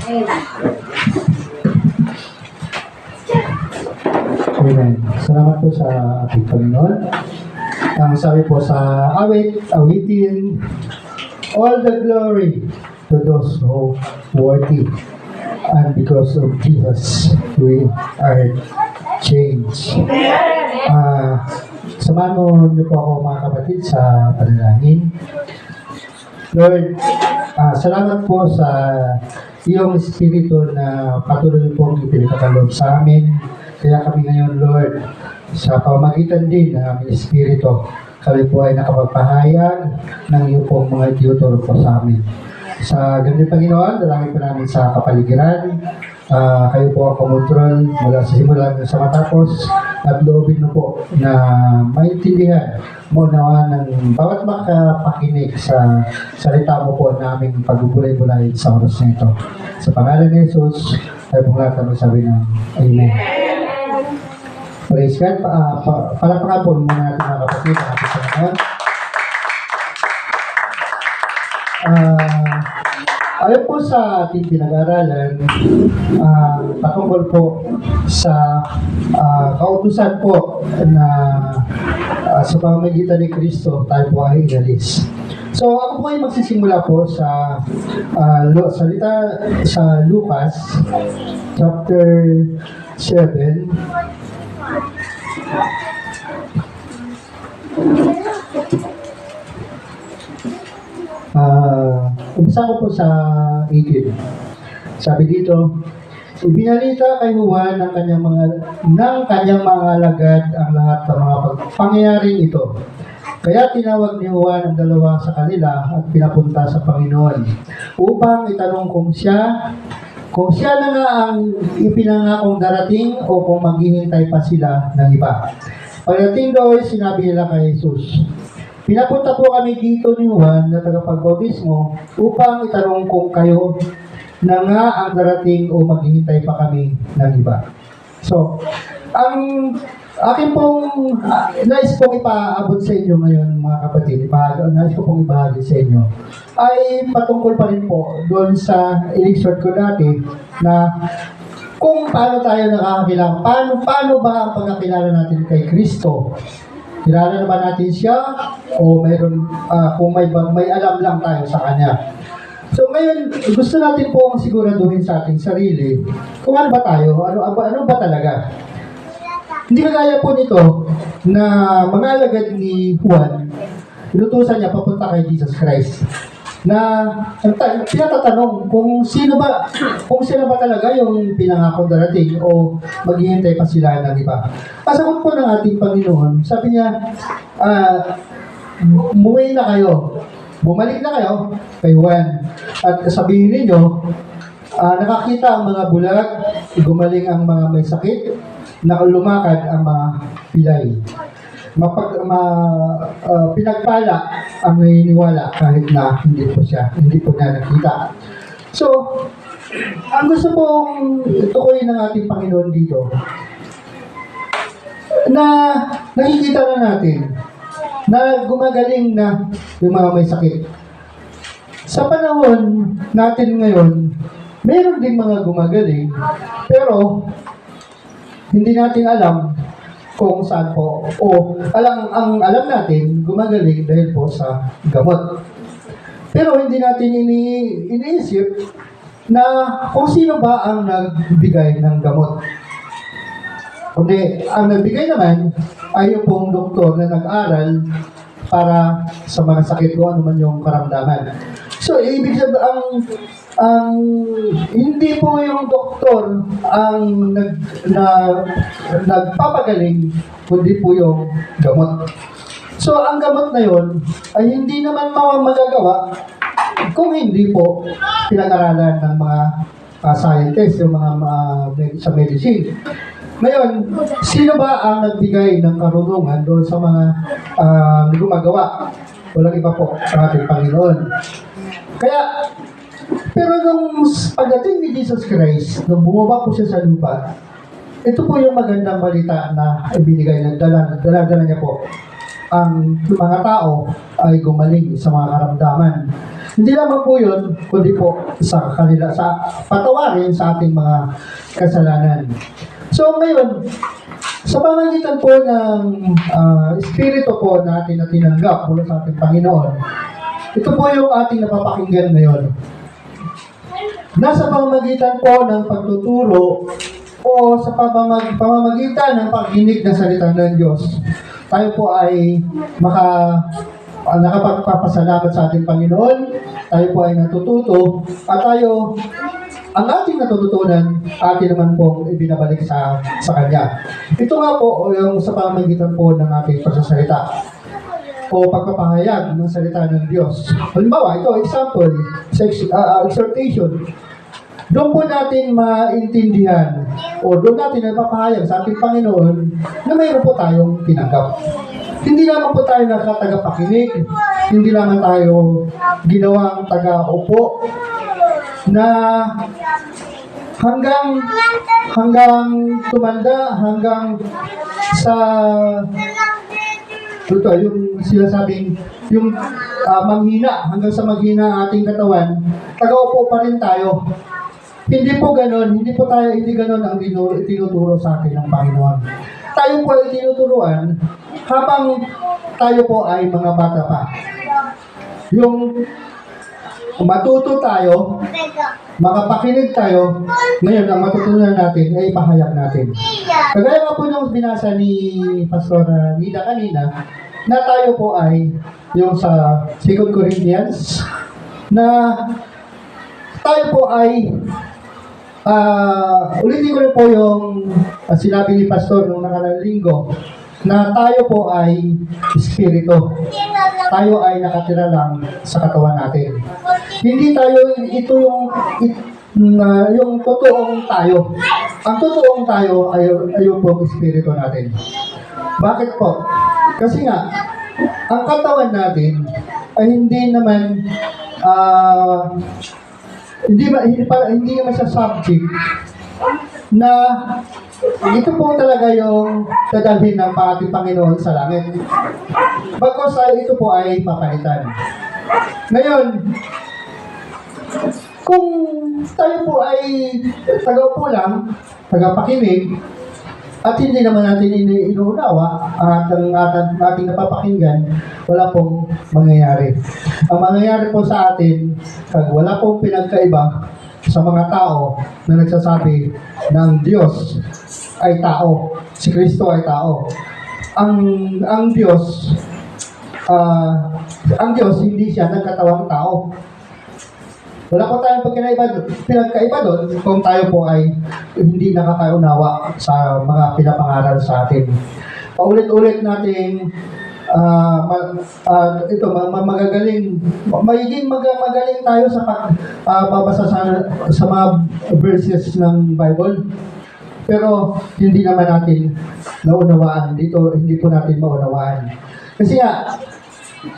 Amen. Salamat po sa ating Panginoon. Ang sabi po sa awitin, all the glory to those who worthy. And because of Jesus, we are changed. Samahan mo niyo po ako mga kapatid sa panalangin. Lord, salamat po sa iyong Espiritu na patuloy pong ipinagkakaloob sa amin. Kaya kami ngayon, Lord, sa pamamagitan din ng aming Espiritu, kami po ay nakapagpahayag ng iyong pong mga tinuturo po sa amin. Sa ganyan Panginoon, dalangin po namin sa kapaligiran. Kayo po ang kumontrol mula sa simula sa matapos at loobin mo po na maintindihan mo nawa ng bawat makapakinig sa salita mo po na aming pagbubulay-bulay sa oras na ito. Sa pangalan ni Jesus, tayo pong lahat kami sabi ng Amen. Praise God. Palakpakan po muna natin mga kapatid ang ating Panginoon. Ayon po sa ating pinag-aralan, patungkol po sa kautusan po na sa pamamagitan ni Kristo tayo po ay inalis. So ako po ay magsisimula po sa salita sa Lucas chapter 7. Umpisa ko po sa 18. Sabi dito, ibinalita kay Juan ng kanyang mga alagad ang lahat ng mga pangyayaring ito. Kaya tinawag ni Juan ang dalawa sa kanila at pinapunta sa Panginoon upang itanong kung siya na nga ang ipinangakong darating o kung maghihintay pa sila ng iba. Pagdating doon, sinabi nila kay Jesus, pinapunta po kami dito ni Juan na tagapagbautismo upang itanong kung kayo na nga ang darating o maghihintay pa kami ng iba. So, ang akin pong nais pong ipaabot sa inyo ngayon mga kapatid, nais ko pong ibahagi sa inyo, ay patungkol pa rin po doon sa in-exhort ko dati na kung paano tayo nakakakilala, paano ba ang pagkakilala natin kay Kristo? Kilala naman natin siya o mayroon kung may alam lang tayo sa Kanya. So ngayon, gusto natin pong siguraduhin sa ating sarili kung ano ba tayo, ano ba talaga. Hindi kagaya po nito na mga alagad ni Juan, inutusan niya papunta kay Jesus Christ na pinatatanong kung sino ba talaga yung pinangakong darating o maghihintay pa sila ng iba. Kasagot po ng ating Panginoon, sabi niya, umuwi na kayo, bumalik na kayo kay Juan at sabihin ninyo, nakakita ang mga bulag, gumaling ang mga may sakit, nakalumakad ang mga pilay. Pinagpala ang naniniwala kahit na hindi po niya nakita. So, ang gusto pong tukuyin ng ating Panginoon dito, na nakikita na natin na gumagaling na yung mga may sakit. Sa panahon natin ngayon, meron din mga gumagaling, pero hindi natin alam kung saan po o ang alam natin gumagaling dahil po sa gamot. Pero hindi natin iniisip na kung sino ba ang nagbigay ng gamot. Kundi ang nagbigay naman ay yung pong doktor na nag-aral para sa mga sakit ko ano man yung karamdaman. So ibig sabihin hindi po yung doktor ang nagpapagaling, kundi po yung gamot. So, ang gamot na yon ay hindi naman magagawa kung hindi po pinag-aralan ng mga scientists, yung mga sa medicine. Ngayon, sino ba ang nagbigay ng karunungan doon sa mga gumagawa? Walang iba po sa ating Panginoon. Kaya, pero nung pagdating ni Jesus Christ, nung bumaba po siya sa lupa, ito po yung magandang balita na ibinigay ng dala niya po. Ang mga tao ay gumaling sa mga karamdaman. Hindi lamang po yun, kundi po sa kanila, sa patawarin sa ating mga kasalanan. So ngayon, sa pamagitan po ng Espiritu po natin na tinanggap mula sa ating Panginoon, ito po yung ating napapakinggan ngayon. Nasa pamamagitan po ng pagtuturo o sa pamamagitan ng pagdinig ng salita ng Diyos, tayo po ay nakapagpapasalamat sa ating Panginoon, tayo po ay natututo, at tayo, ang ating natututunan, atin naman po ibinabalik sa Kanya. Ito nga po yung sa pamamagitan po ng ating pagsasalita o pagpapahayag ng salita ng Diyos. Halimbawa, ito, example, exhortation. Doon po natin maintindihan o doon natin napapahayag sa ating Panginoon na mayroon po tayong tinanggap. Hindi naman po tayo nakatagapakinig, hindi naman tayo ginawang taga-upo na hanggang tumanda, hanggang sa ito, yung sinasabing, yung manghina, hanggang sa maghina ating katawan, taga-upo pa rin tayo. Hindi po ganon, hindi ganon ang tinuturo sa atin ng Panginoon. Tayo po ay tinuturuan habang tayo po ay mga bata pa. Yung matuto tayo, makapakinig tayo, ngayon ang matutunan natin ay ipahayag natin. Kagaya nga po yung binasa ni Pastor Nida kanina, na tayo po ay yung sa 2 Corinthians, na tayo po ay ulitin ko rin po yung sinabi ni Pastor nung nakaraang linggo, na tayo po ay espiritu. Tayo ay nakatira lang sa katawan natin. Hindi tayo, ito yung totoong tayo. Ang totoong tayo ay yung po espiritu natin. Bakit po? Kasi nga, ang katawan natin ay hindi naman hindi naman siya subject na ito po talaga yung dadalhin ng ating Panginoon sa langit. Bagkus ito po ay papalitan. Ngayon, kung tayo po ay taga-upo lang, tagapakinig, at hindi naman natin inuunawa ang ating napapakinggan, wala pong mangyayari. Ang mangyayari po sa atin, pag wala pong pinagkaiba sa mga tao na nagsasabi ng Diyos ay tao, si Kristo ay tao. Ang Diyos hindi siya nagkatawang tao. Wala po tayong pinagkaiba doon kung tayo po ay hindi nakakaunawa sa mga pinapangaral sa atin. Paulit-ulit nating magaling tayo sa pagbabasa sa mga verses ng Bible. Pero hindi naman natin naunawaan dito, hindi po natin maunawaan. Kasi nga,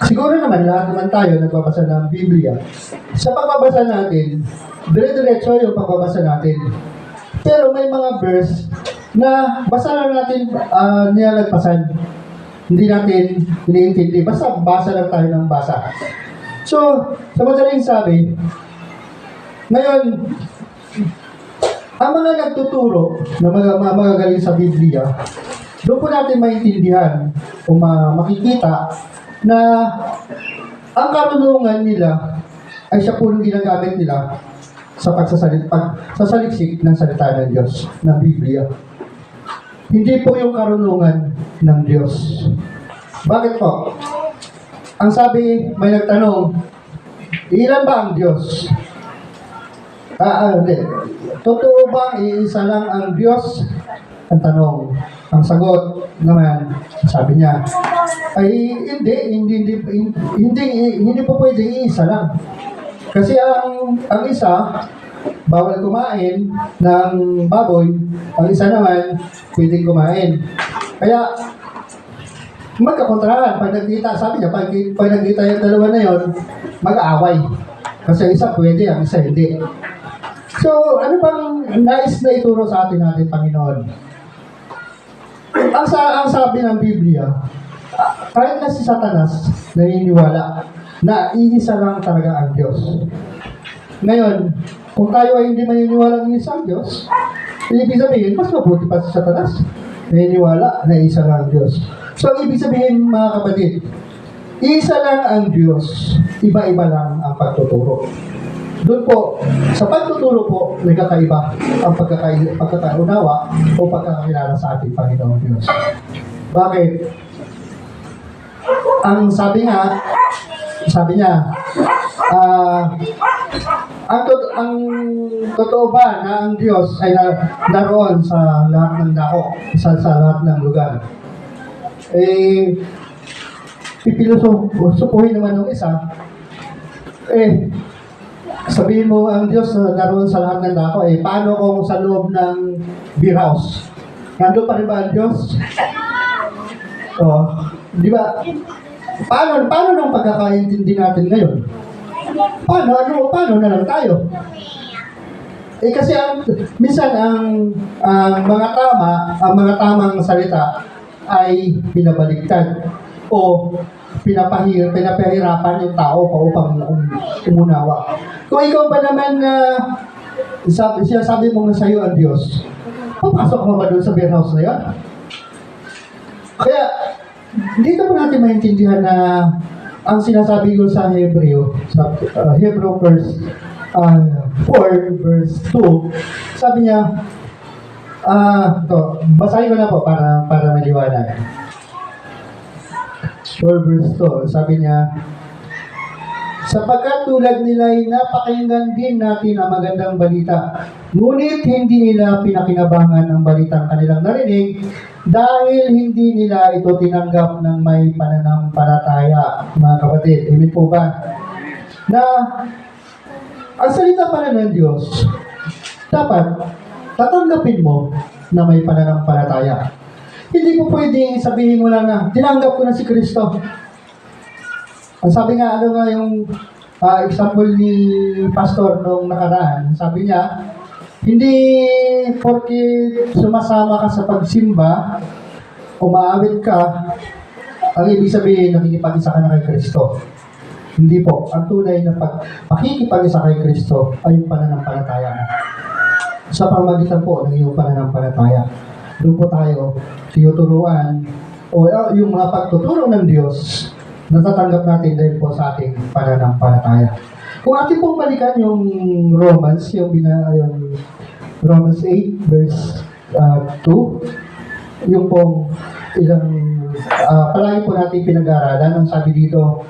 siguro naman lahat naman tayo nagbabasa ng Biblia. Sa pagbabasa natin, dire-diretso yung pagbabasa natin. Pero may mga verse na basa lang natin nilalagpasan. Hindi natin iniintindi. Basta basa lang tayo ng basa. So, sa madaling sabi, ngayon, ang mga nagtuturo na magagaling sa Biblia, doon po natin maintindihan o makikita na ang karunungan nila ay siya po yung ginagamit nila sa pagsasaliksik ng salita ng Diyos, ng Biblia. Hindi po yung karunungan ng Diyos. Bakit po? Ang sabi, may nagtanong, ilan ba ang Diyos? Hindi. Totoo bang iisa lang ang Diyos? Ang tanong. Ang sagot naman, sabi niya, ay hindi po pwede iisa lang. Kasi ang isa, bawal kumain ng baboy, ang isa naman, pwedeng kumain. Kaya, magkakontrahan. Pag nagkita, sabi niya, pag nagkita yung dalawa na yon, mag-aaway. Kasi ang isa pwede, ang isa hindi. So, ano bang nais na ituro sa atin natin, Panginoon? Ang sabi ng Biblia, kahit na si Satanas naniniwala na iisa lang talaga ang Diyos. Ngayon, kung tayo ay hindi maniniwala ng isang Diyos, ibig sabihin, mas mabuti pa sa Satanas. Naniniwala na isa lang ang Diyos. So, ang ibig sabihin, mga kapatid, isa lang ang Diyos, iba-iba lang ang pagtuturo. Doon po, sa pagtuturo po, nagkakaiba ang pagkakaunawa o pagkakakilala sa ating Panginoong Diyos. Bakit? Ang sabi niya, ang totoo ba na ang Diyos ay naroon sa lahat ng dako, sa lahat ng lugar? Pipilosopuhin naman ng isa, sabihin mo ang Diyos na naroon sa lahat ng dako, paano kung sa loob ng beer house? Nandun pa rin ba ang Diyos? Di ba? Paano nung pagkakaintindi natin ngayon? Paano na lang tayo? Kasi minsan ang mga tamang salita ay pinabaliktad o pinapahirapan yung tao pa upang umunawa. Kung ikaw ba naman sabi mo na sa iyo ang Diyos, papasok mo ba doon sa beer house na yan? Kaya, dito po natin maintindihan na ang sinasabi ko sa Hebreo, sa Hebrew verse 4, verse 2, sabi niya, basahin ko na po para maliwanag. 4 verse 2, sabi niya, sapagkat tulad nila ay napakinggan din natin ang magandang balita, ngunit hindi nila pinakinabangan ang balitang kanilang narinig dahil hindi nila ito tinanggap ng may pananampalataya. Mga kapatid, amen po ba? Na ang salita pala ng Diyos, dapat tatanggapin mo na may pananampalataya. Hindi mo pwedeng sabihin mo lang na tinanggap ko na si Kristo. Ang sabi nga, yung example ni Pastor nung nakaraan, sabi niya, hindi porque sumasama ka sa pagsimba, umaawit ka, ang ibig sabihin, nakikipag-isa ka na kay Kristo. Hindi po. Ang tunay na pakikipag-isa kay Kristo ay yung pananampalataya mo. Sa pamagitan po ng iyong pananampalataya. Doon po tayo tinuturuan o yung mga pagtuturo ng Diyos natatanggap natin dahil po sa ating pananampalataya. Kung ating pong balikan yung Romans, yung Romans 8 verse 2, yung pong palagi po natin pinag-aaralan, ang sabi dito,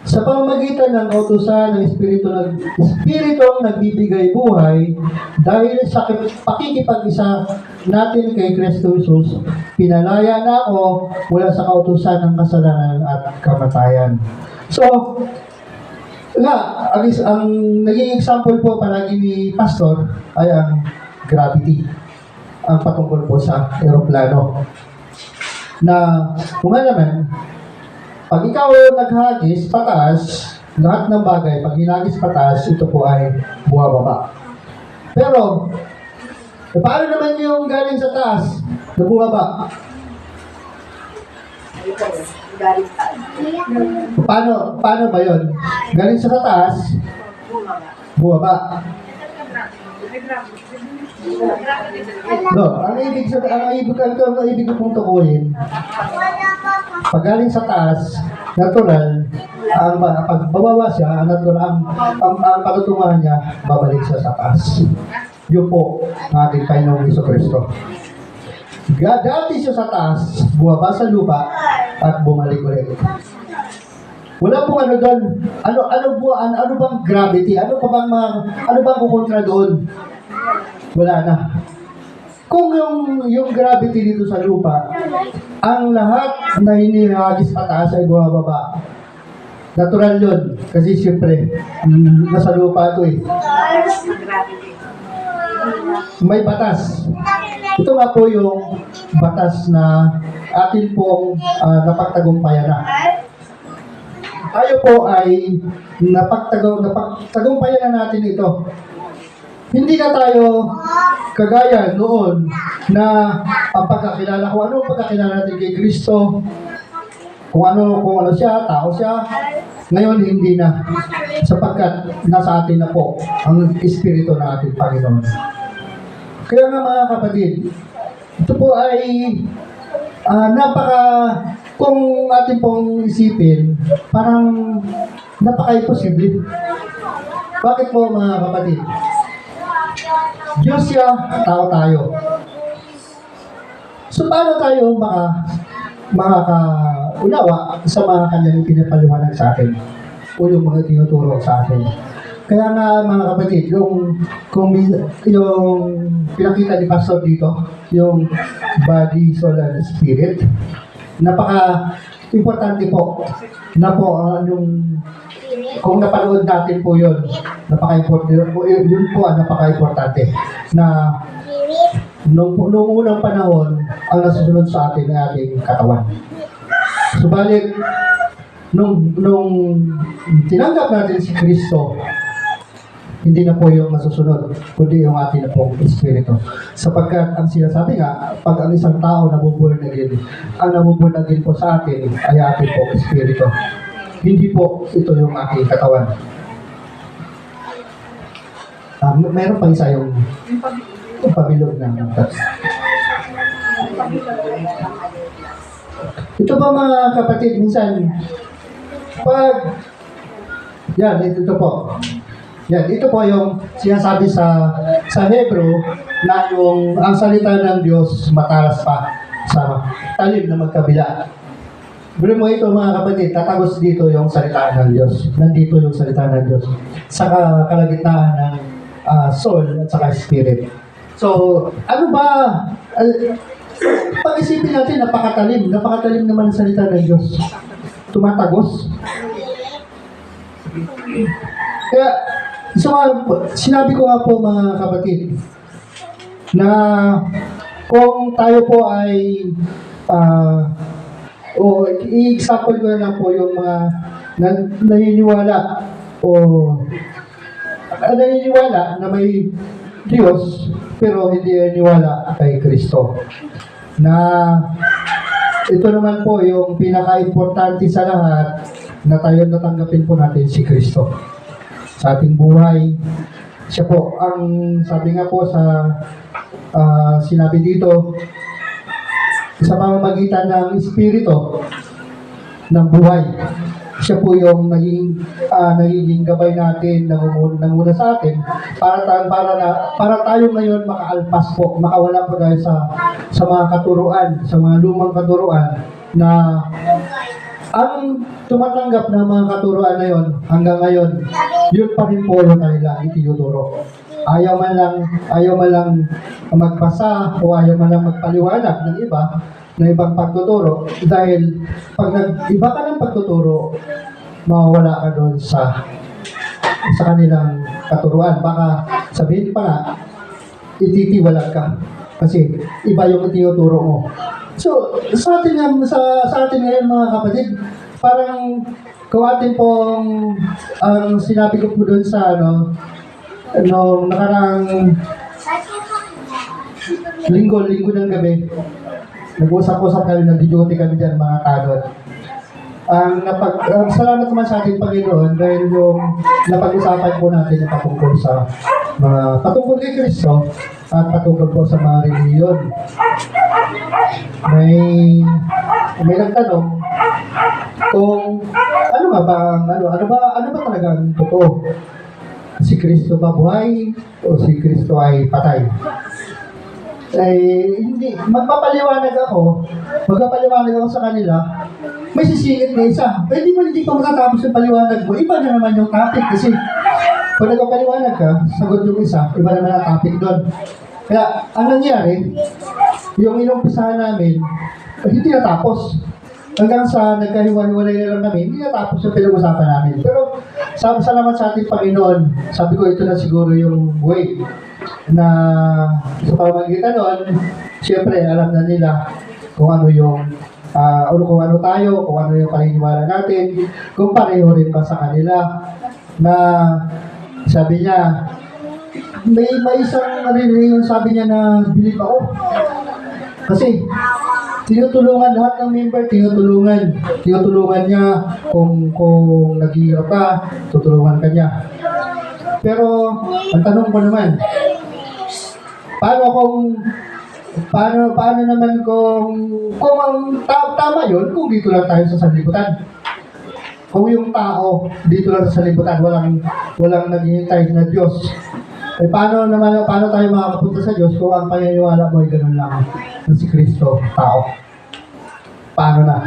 sa pamamagitan ng kautusan ng Espiritong nagbibigay buhay, dahil sa pakikipag-isa natin kay Kristo Jesus, pinalaya na ako mula sa kautusan ng kasalanan at kamatayan. So, ang naging example po palagi ni Pastor ay ang gravity, ang patungkol po sa aeroplano. Na, kung naman, pag ikaw naghagis pataas, lahat ng bagay, pag hinagis pataas, ito po ay buwababa. Pero, paano naman yung galing sa taas na buwaba? Paano ba yun? Galing sa taas, buwaba. No, ang ibig ko pong tukuyin, pag galing sa taas, natural, pag babawa siya, natural, ang patutunguhan niya, babalik siya sa taas. Yun po, ang ating Panginoong Jesucristo. Dati siya sa taas, buwaba sa lupa, at bumalik ulit. Wala pong ano doon. Ano bang gravity? Ano bang kukontra doon? Wala na. Kung yung gravity dito sa lupa, ang lahat na hinihagis pataas ay bumababa. Natural yun. Kasi siyempre, nasa lupa ito eh. May batas. Ito nga po yung batas na atin pong napagtagumpayan na. Tayo po ay napagtagumpayan na natin ito. Hindi na tayo kagaya noon na ang pagkakilala ko, ano ang pagkakilala natin kay Kristo? kung ano siya, tao siya. Ngayon, hindi na. Sapagkat nasa atin na po ang Espiritu ng ating Panginoon. Kaya nga mga kapatid, ito po ay kung atin pong isipin, parang napaka-imposible. Bakit po mga kapatid? Diyos siya, tao tayo. So paano tayo makakaunawa sa mga kanyang pinapaliwanag sa atin o yung mga tinuturo sa atin? Kaya nga mga kapatid, yung pinakita ni Pastor dito, yung body, soul, and spirit, napaka-importante po na po yung kung napanood natin po yun, napaka-importante po, yun po ang napaka-importante na nung unang panahon ang nasusunod sa atin ay ating katawan. Subalit, nung tinanggap natin si Kristo, hindi na po yung nasusunod, kundi yung ating na pong Espiritu. Sapagkat ang sinasabi nga, pag ang isang tao nabuborn again, ang nabuborn again po sa atin ay ating pong Espiritu. Hindi po ito yung aking katawan. Meron pa isa yung pabilog na ito ba mga kapatid, minsan ito po. Ito po yung sinasabi sa Hebrew na ang salita ng Diyos matalas pa sa talim na magkabila. Pero mo ito mga kapatid, tatagos dito yung salita ng Diyos. Nandito yung salita ng Diyos. Sa kalagitnaan ng soul at saka spirit. So, ano ba? Pag-isipin natin, napakatalim. Napakatalim naman ang salita ng Diyos. Tumatagos. Kaya, sinabi ko nga po mga kapatid, na kung tayo po ay i-example ko na lang po yung mga naniniwala na may Diyos pero hindi naniniwala kay Kristo. Na ito naman po yung pinaka-importante sa lahat na tayo natanggapin po natin si Kristo sa ating buhay. Siya po ang sabi nga po sa sinabi dito, sa pamamagitan ng Espiritu ng buhay. Siya po yung nagiging gabay natin, nanguna sa atin para tayo ngayon makaalpas po, makawala po dahil sa mga katuruan, sa mga lumang katuruan na ang tumatanggap ng mga katuruan na yon hanggang ngayon, yun pa rin po yung kanila itinuturo. Ayaw man lang magbasa o ayaw man lang magpaliwanag ng ibang pagtuturo dahil pag nag-iba ka ng pagtuturo, mawawala ka doon sa kanilang katuruan. Baka sabihin pa nga, ititiwalag ka kasi iba yung tinuturo mo. So, sa atin ngayon mga kapatid, parang kung atin pong ang sinabi ko po doon sa nung nakarang linggo ng gabi, nag-usap-usap kami, nag-duty kami dyan mga kadot. Salamat naman sa ating Panginoon dahil yung napag-usapan po natin yung patungkol kay Kristo at patungkol po sa mga reliyon. May nagtanong kung ano ba talagang totoo? Si Kristo ba buhay o si Kristo ay patay? Hindi. Magpapaliwanag ako sa kanila, may sisingit na isa. Hindi pa matatapos yung paliwanag mo. Iba na naman yung topic kasi pag nagpapaliwanag ka, sagot yung isa, iba naman ang topic doon. Kaya, ang nangyari, yung inumpisahan namin, hindi natapos. Hanggang sa nagkahiwa-hiwalay na lang kami, hindi natapos yung pinag-usapan namin. Pero, salamat sa ating Panginoon, sabi ko ito na siguro yung way na sa pamamagitan noon, siyempre alam na nila kung ano yung kung ano tayo, kung ano yung paniniwala natin, kung pareho rin ba sa kanila na sabi niya, may isang yung sabi niya na believe ako. Kasi Tinutulungan lahat ng member, tinutulungan niya kung naghihirap ka, tutulungan ka niya. Pero ang tanong ko naman, paano naman kung ang tama yun, kung dito lang tayo sa sanlibutan. Kung yung tao dito lang sa sanlibutan, walang naghihintay na Diyos. Eh paano tayo makakapunta sa Diyos kung ang paniniwala mo ay ganun lang na si Kristo, tao? Paano na?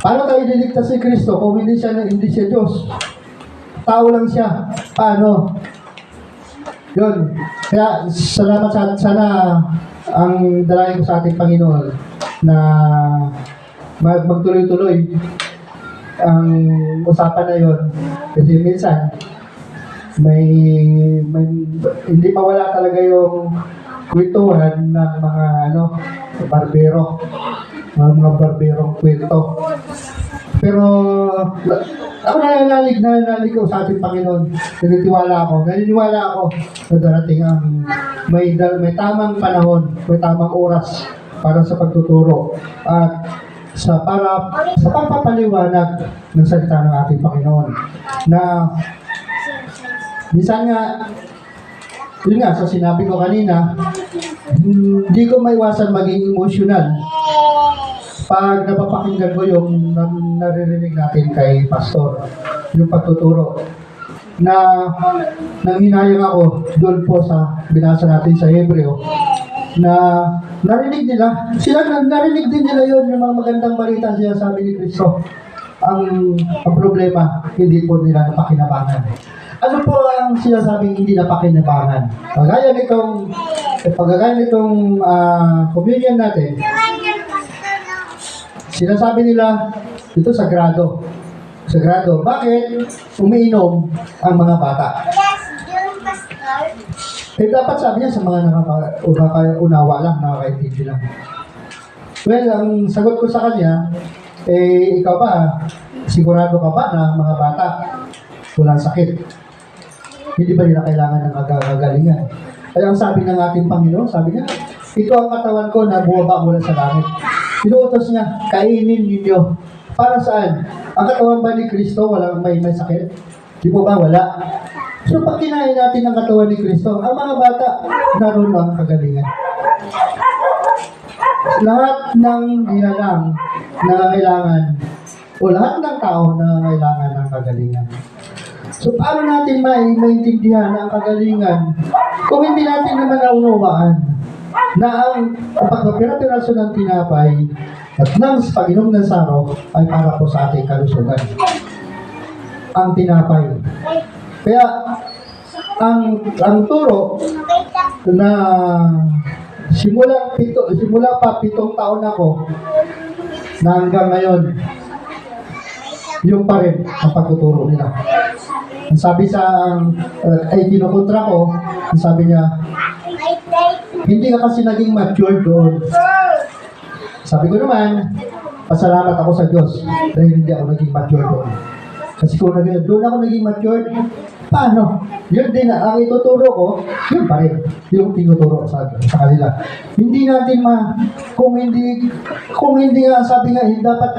Paano tayo diligtas si Kristo kung hindi siya Diyos? Tao lang siya. Paano? Yun. Kaya salamat sana ang dalangin ko sa ating Panginoon na magtuloy-tuloy ang usapan na yun. Kasi minsan, may hindi mawala talaga yung kwentuhan ng mga barbero. Mga barberong kwento. Pero ako nananalig ko sa ating Panginoon. Naniniwala ako na darating ang may tamang panahon, may tamang oras para sa pagtuturo at sa pagpapaliwanag ng salita ng ating Panginoon. Na minsan nga, yun nga, sa sinabi ko kanina, hindi ko maiwasan maging emotional pag napapakinggan ko yung naririnig natin kay Pastor, yung pagtuturo, na nanghinayang ako doon po sa binasa natin sa Hebreo, na narinig nila, narinig din nila yun, yung mga magandang balita siya sabi ni Kristo. Ang problema, hindi po nila napakinabangan. Ano po ang sinasabing hindi napakinabangan? Pagaya nitong communion natin, sinasabi nila, ito sagrado. Sagrado. Bakit umiinom ang mga bata? Eh, dapat sabi niya sa mga nakakaunawa lang, nakakaintindi lang. Well, ang sagot ko sa kanya, ikaw ba, sigurado ka ba na mga bata walang sakit? Hindi ba nila kailangan ng kagalingan? Kaya ang sabi ng ating Panginoon, sabi niya, ito ang katawan ko na bumaba mula sa langit. Inuutos niya, kainin ninyo. Para saan? Ang katawan ba ni Kristo walang may sakit? Di po ba? Wala. So pag kinain natin ang katawan ni Kristo, ang mga bata, naroon ang kagalingan. Lahat ng nilalang nangangailangan o lahat ng tao nangangailangan ng kagalingan. So paano natin maintindihan ang kagalingan kung hindi natin naman naunawaan na ang pagpapira-piraso ng tinapay at ng pag-inom ng saro ay para po sa ating kalusugan. Ang tinapay. Kaya ang turo na simula pa 7 taon ako na hanggang ngayon, yung pa rin ang pagtuturo nila. Ang sabi ay kinukontra ko, ang sabi niya, hindi ka kasi naging mature doon. Sabi ko naman, pasalamat ako sa Diyos dahil hindi ako naging mature doon. Kasi kung doon ako naging mature, paano? Yun din, ang ituturo ko, yun pa rin. Yung tinuturo sa kanila. Hindi natin kung hindi nga, sabi nga, dapat,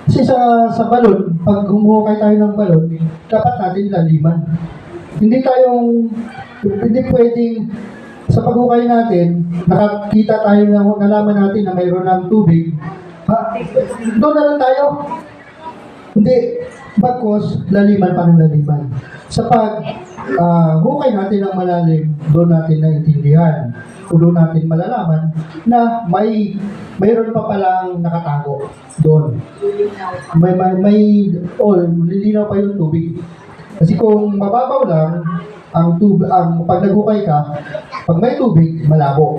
kasi sa balon, pag humuhukay tayo ng balon, dapat natin laliman. Hindi pwedeng, sa paghukay natin, nakakita tayo nalaman natin na mayroon ng tubig. Doon na lang tayo. Hindi, bagkos, laliman pa ng laliman. Sa hukay natin ng malalim, doon natin naiintindihan. O doon natin malalaman na mayroon pa palang nakatago doon. Lilinaw pa yung tubig. Kasi kung mababaw lang, pag naghukay ka, pag may tubig, malabo.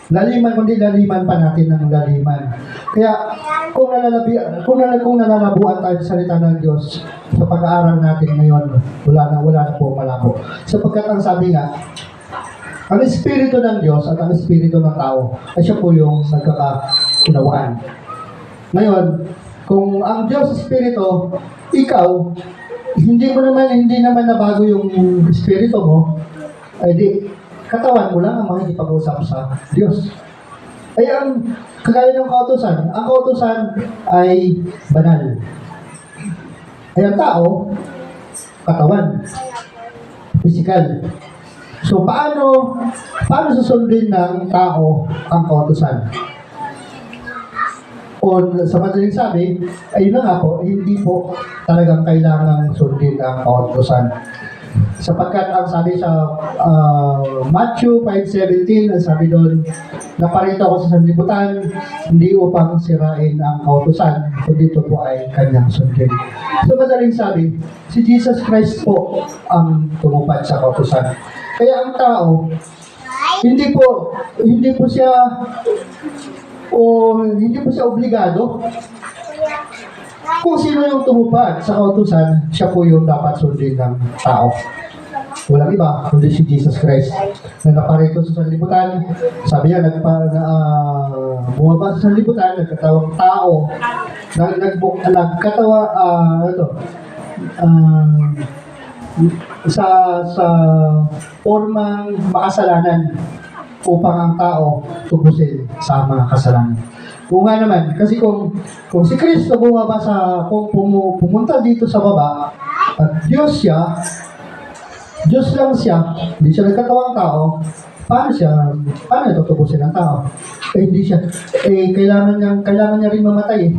Kundi laliman pa natin ng laliman. Kaya, kung nalalabuan tayo sa salita ng Diyos, sa pag-aaral natin ngayon, wala na po malabo. Sapagkat ang sabi nga, ang Espiritu ng Diyos at ang Espiritu ng tao ay siya po yung nagkakaunawaan. Ngayon, kung ang Diyos Espiritu, ikaw, hindi naman nabago yung Espiritu mo, ay di, katawan mo lang ang makikipag-usap sa Diyos. Ay ang kagaya ng kautusan, ang kautusan ay banal. Ay ang tao, katawan, physical. So paano susundin ng tao ang kautusan? O sa madaling sabi, ayun na nga po, hindi po talagang kailangang sundin ang kautusan. Sapagkat ang sabi sa Matthew 5:17, ang sabi doon, naparito ako sa sanlibutan, hindi upang sirain ang kautusan, kundi ito po ay kanyang sundin. So madaling sabi, si Jesus Christ po ang tumupad sa kautusan. Kaya ang tao, hindi po siya obligado. Kung sino yung tumupad sa kautusan, siya po yung dapat sundin ng tao. Walang iba, kundi si Jesus Christ. Na naparito sa sanlibutan, sabi niya, bumaba sa sanlibutan, nagkatawang tao, nagkatawa, sa formang makasalanan upang ang tao tubusin sa mga kasalanan. Kung nga naman, kasi kung si Kristo pumunta dito sa baba, at Diyos lang siya, hindi siya nagkatawang tao, paano ito tubusin ang tao? Hindi siya, kailangan niya rin mamatay eh.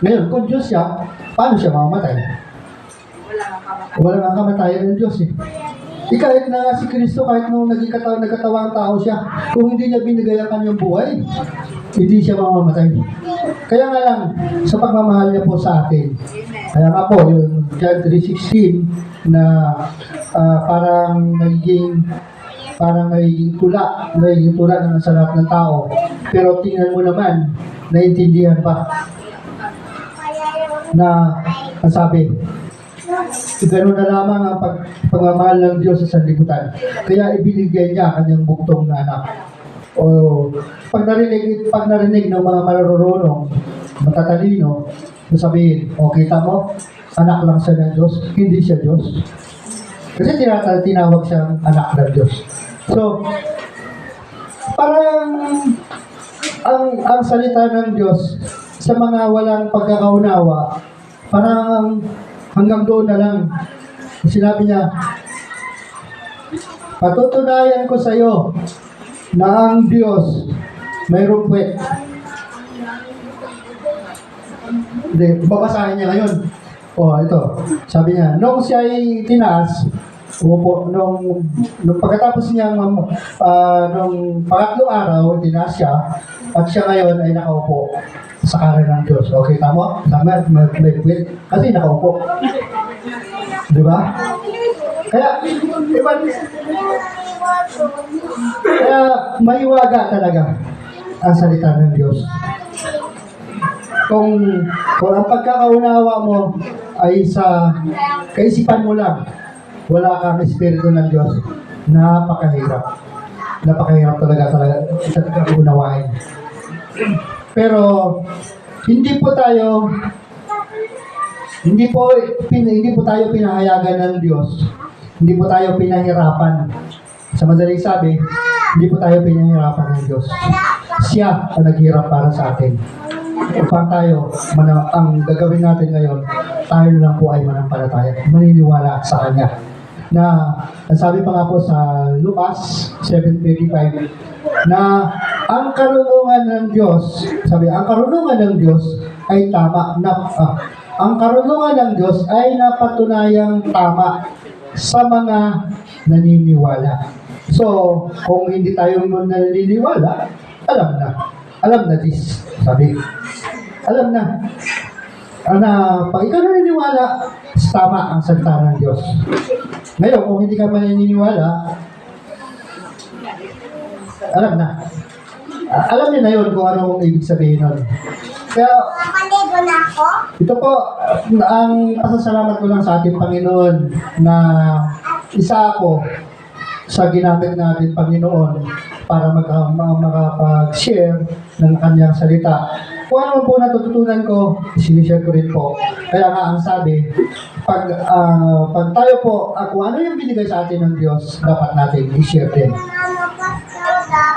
Ngayon, kung Diyos siya, paano siya mamamatay? Wala nga kamatayan ng Diyos eh. Kahit na si Kristo, kahit nung nagkatawang tao siya, kung hindi niya binigay ang kanyang buhay, hindi siya mamamatay. Kaya nga lang, sa pagmamahal niya po sa atin, kaya nga po, yung John 3:16, na parang nagiging tula ng sa lahat ng tao. Pero tingnan mo naman, naiintindihan pa na ang sabi, gano'n na lamang ang pagmamahal ng Diyos sa sanlibutan. Kaya ibinigay niya kanyang buktong na anak. O pag narinig ng mga marurunong, matatalino, sabihin, o kita mo, anak lang siya ng Diyos, hindi siya Diyos. Kasi tinawag siyang anak ng Diyos. So, parang ang salita ng Diyos sa mga walang pagkakaunawa, parang hanggang doon na lang. Sinabi niya, patutunayan ko sa iyo na ang Diyos mayroong puwet. Hindi, babasahin niya ngayon. Ito. Sabi niya, nung siya ay tinaas, nung pagkatapos niya, nung pangatlong araw, tinaas siya, at siya ngayon ay nakaupo sa kanan ng Diyos. Okay, tama? Tama, may puwet. Kasi nakaupo. Di ba? Kaya maiwaga talaga ang salita ng Diyos. Kung ang pagkakaunawa mo ay sa kaisipan mo lang, wala kang espiritu ng Diyos, napakahirap. Napakahirap talaga sa unawain. Pero hindi po tayo pinahayagan ng Diyos. Hindi po tayo pinahirapan. Sa madaling sabi, hindi po tayo pinahirapan ng Diyos. Siya ang naghirap para sa atin. Upang ang gagawin natin ngayon, tayo lang po ay manampalataya, maniniwala sa Kanya. Na, sabi pa nga po sa Lucas 7:35, na ang karunungan ng Diyos, ang karunungan ng Diyos ay tama, ang karunungan ng Diyos ay napatunayang tama sa mga naniniwala. So, kung hindi tayo naniniwala, alam na this, sabi. Alam na pag ikaw naniniwala, tama ang salita ng Diyos. Ngayon, kung hindi ka maniniwala, alam na. Alam niyo na yun kung ano ang ibig sabihin nun. Kaya, ito po, ang pasasalamat ko lang sa ating Panginoon na isa ako sa ginamit natin Panginoon para makapag-share ng kanyang salita. Kung ano po natututunan ko, sinishare ko rin po. Kaya nga ang sabi, pag tayo po, kung ano yung binigay sa atin ng Diyos, dapat natin i-share din.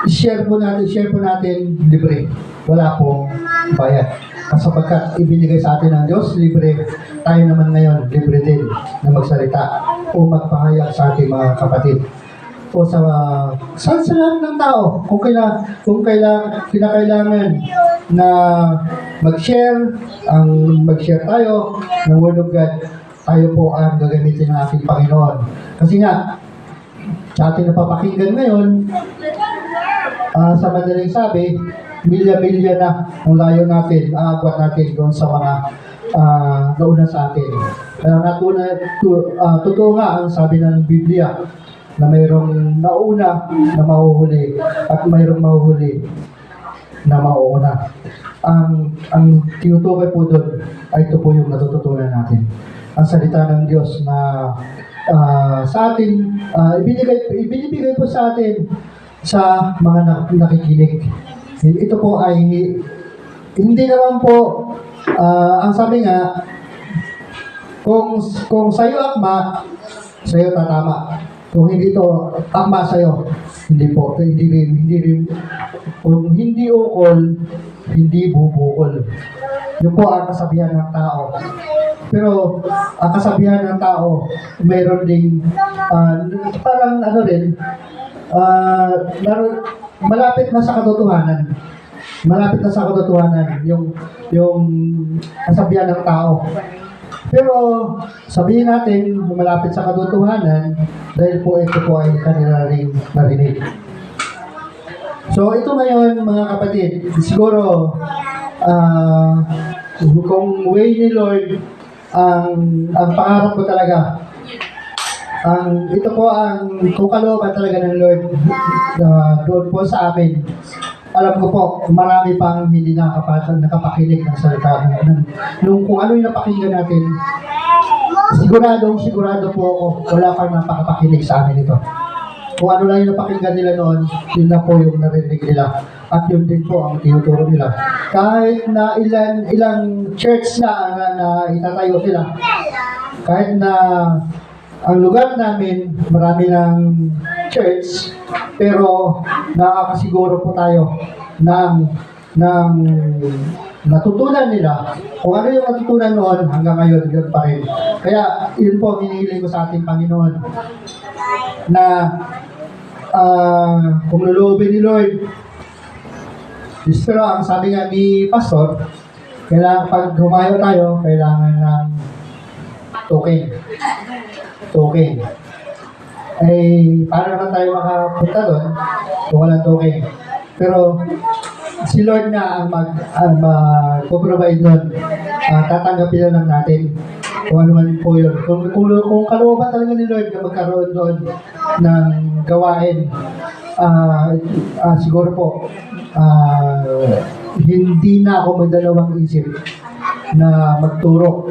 share po natin libre. Wala pong bayad. Sapagkat ibinigay sa atin ng Diyos, libre. Tayo naman ngayon, libre din na magsalita o magpahayag sa ating mga kapatid. O sa lahat ng tao, kinakailangan na mag-share tayo ng Word of God, tayo po ang gagamitin ng ating Panginoon. Kasi nga, sa ating napapakinggan ngayon, sa madaling sabi, milya-milya na ang layo natin, aagwat natin doon sa mga nauna sa atin. Kaya nga totoo nga ang sabi ng Biblia na mayroong nauna na mahuhuli at mayroong mahuhuli na mauuna. Ang tinutukoy po doon ay ito po yung natututunan natin. Ang salita ng Diyos na sa atin, ibinibigay po sa atin sa mga nakikinig. Ito po ay hindi naman po ang sabi nga kung sa'yo akma, sa'yo tatama. Kung hindi ito akma sa'yo, hindi po. Hindi rin. Kung hindi ukol, hindi bubukol. Yun po ang kasabihan ng tao. Pero ang kasabihan ng tao, mayroon ding parang malapit na sa katotohanan. Malapit na sa katotohanan yung kasabihan ng tao. Pero sabihin natin malapit sa katotohanan dahil po ito po ay kanila rin narinig. So ito ngayon mga kapatid, siguro kung way ni Lord ang pangarap ko talaga, ito po kung kalooban talaga ng Lord doon po sa amin. Alam ko po, marami pang hindi nakapakinig ng salita kung ano yung napakinggan natin. Sigurado po ako, wala pang napakapakinig sa amin ito. Kung ano lang yung napakinggan nila noon, yun na po yung narinig nila. At yun din po ang tinuturo nila. Kahit na ilang church na itatayo sila, kahit na ang lugar namin, marami ng church, pero nakakasiguro po tayo ng natutunan nila. Kung ano yung natutunan noon, hanggang ngayon, yun pa rin. Kaya, yun po, hinihiling ko sa ating Panginoon na kung luluubin ni Lord, pero ang sabi nga ni Pastor, kailangan pag humayo tayo, kailangan ng token. Ay, paano naman tayo makapunta doon kung walang token? Pero, si Lord na ang mag-provide doon. Tatanggapin lang natin kung ano man po yun. Kung kalooban talaga ni Lord na magkaroon doon ng gawain, siguro po, hindi na ako magdalawang isip na magturo.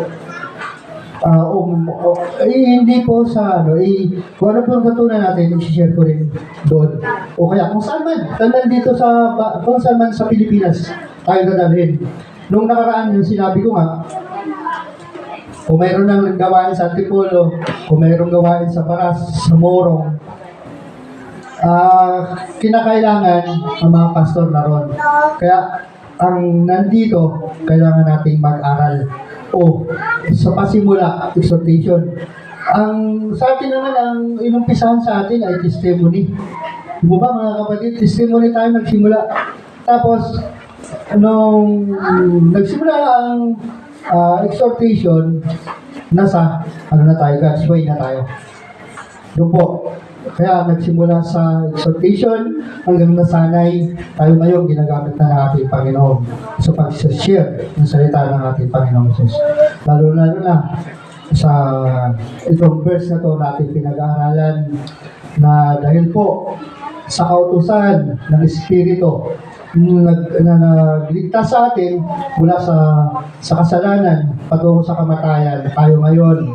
Hindi po sa kung ano po yung natutunan natin, i-share ko rin doon. O kaya kung saan man dito kung saan man sa Pilipinas tayo dadalhin. Nung nakaraan yung sinabi ko nga, kung mayroon nang gawain sa Antipolo, kung mayroong gawain sa Baras, sa Morong, kinakailangan ang mga pastor na ron. Kaya ang nandito, kailangan nating mag-aral. Sa pasimula, exhortation. Sa atin naman, ang inumpisahan sa atin ay testimony. Di ba mga kapatid, testimony tayo nagsimula. Tapos, nung nagsimula ang exhortation, nasa, na tayo, God's way na tayo. Doon po. Kaya nagsimula sa exhortation hanggang nasanay tayo ngayon ginagamit na ng ating Panginoon sa pag-share ng salita ng ating Panginoon Jesus. Lalo na sa itong verse na to natin pinag-aaralan na dahil po sa kautusan ng Espiritu na nagligtas sa atin mula sa kasalanan patungo sa kamatayan, tayo ngayon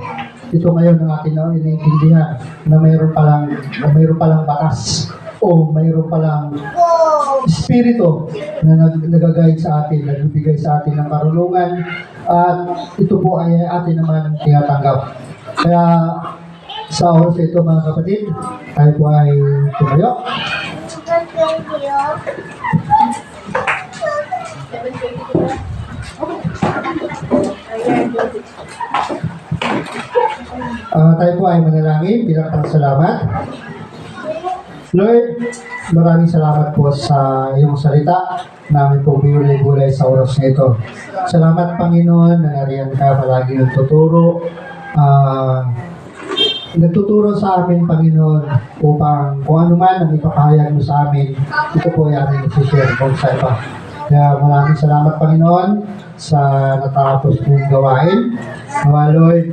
ito ngayon ang ating iniintindihan na mayroon palang batas o mayroon palang espiritu na nag-guide sa atin, nagbibigay sa atin ng karunungan at ito po ay atin naman tinatanggap. Kaya sa oras ito mga kapatid, tayo po ay tumayo. Tayo po ay manalangin bilang pagsalamat. Lord, maraming salamat po sa iyong salita namin po gulay-gulay sa oras na ito. Salamat, Panginoon, na nariyan ka palagi nagtuturo. Nagtuturo sa amin, Panginoon, upang kung ano man ang ipapahayag mo sa amin, ito po ay aming isi-share po sa iba. Kaya maraming salamat, Panginoon, sa natapos mong gawain. Mga Lord,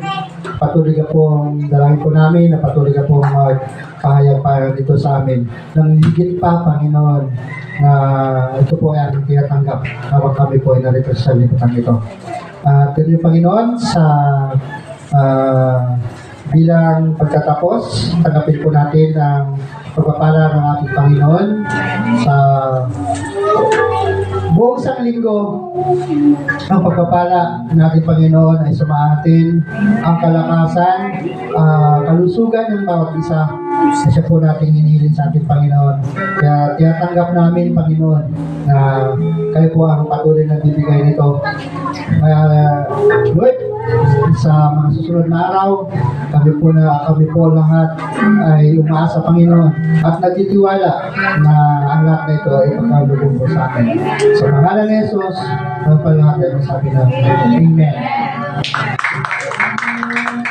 patuloy ka pong dalangin po namin na patuloy ka pong magpahayag dito sa amin. Nang higit pa, Panginoon, na ito po ay aming tinatanggap habang kami po ay narito sa liputan ito. Tuloy, Panginoon, sa bilang pagkatapos, tanggapin po natin ang pagpapala ng ating Panginoon sa buong isang linggo. Ang pagpapala ng ating Panginoon ay sumaatin ang kalakasan, kalusugan ng bawat isa. Kasi po natin hinilin sa ating Panginoon. Kaya tinatanggap namin, Panginoon, na kayo po ang patuloy na bibigay nito. Kaya, Lord, sa mga susunod na araw, kami po lahat ay umaasa, Panginoon, at nagtitiwala na ang lahat na ito ay pagkalugong po sa akin. Sa pangalan ni Jesus, ang palahat ay masabi namin. Amen.